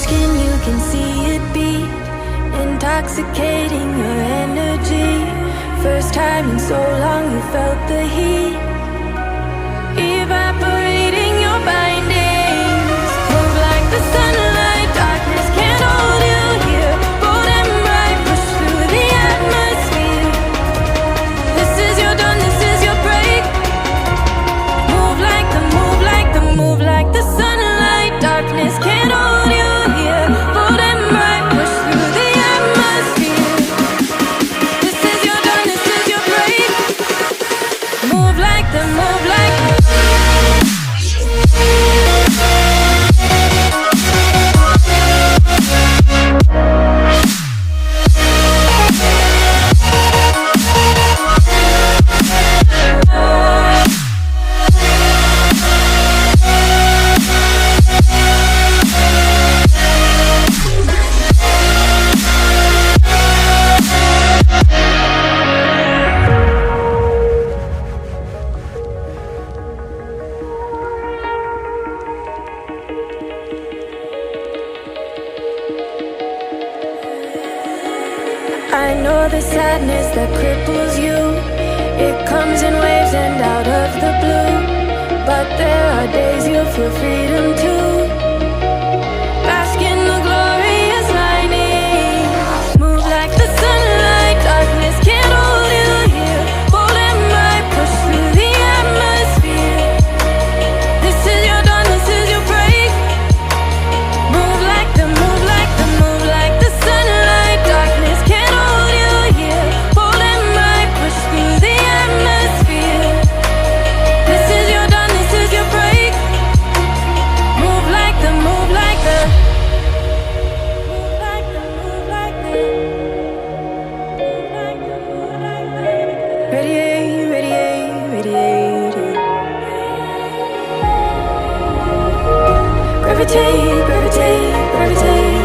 skin, you can see it beat, intoxicating your energy. First time in so long you felt the heat, evaporating your bindings. Move like the sunlight, darkness can't hold you here. Bold and bright, push through the atmosphere. This is your dawn, this is your break. Move like the, move like the, move like the sunlight, darkness can't hold you here. Bold and bright, push through the atmosphere. This is your dawn, this is your break. Move like the, move like the. I know the sadness that cripples you. It comes in waves and out of the blue. But there are days you feel freedom too. Bask in the glorious lightning. Move like the sunlight, darkness can't hold you here. Bold and bright, push through the atmosphere. This is your dawn, this is your break. Move like the, move like the, move like the sunlight, darkness can't hold you here. Bold and bright, push through the atmosphere. This is your dawn, this is your break. Move like the, move like the, move like the, move like the, move like the, move like the. Radiate, radiate, radiate. Gravitate, gravitate, gravitate.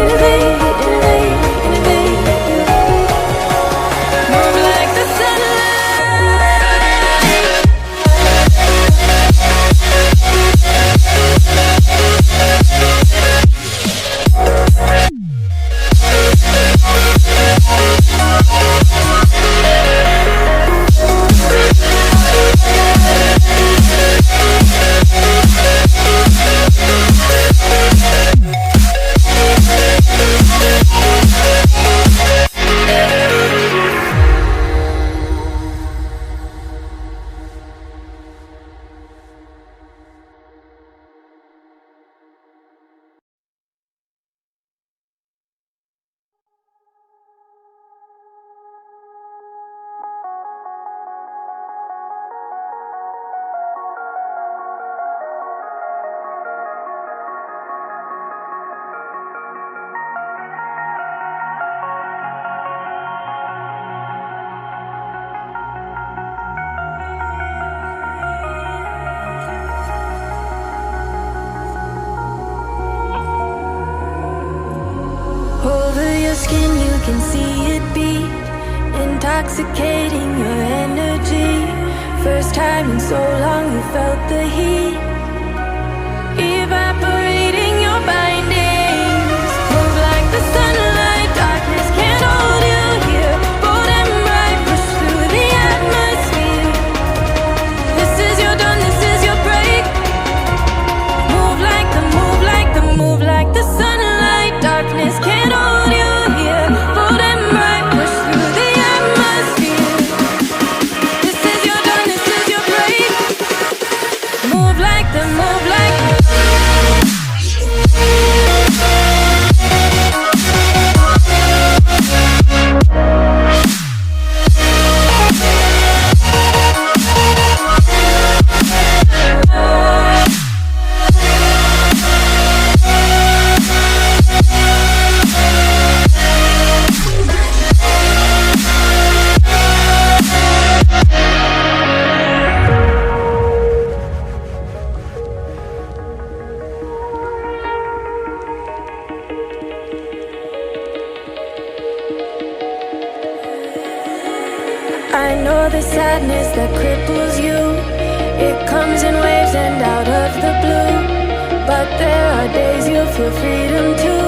Innovate, innovate, innovate. Move like the skin, you can see it beat, intoxicating your energy. First time in so long you felt the heat, evaporating your bindings. Move like the sunlight, darkness can't hold you here. Bold and bright, push through the atmosphere. This is your dawn, this is your break. Move like the, move like the, move like the sunlight, darkness can't hold you. Bold and bright, push through the atmosphere. This is your dawn, this is your break. Move like the, move like the. I know the sadness that cripples you. It comes in waves and out of the blue, but there are days you feel freedom too.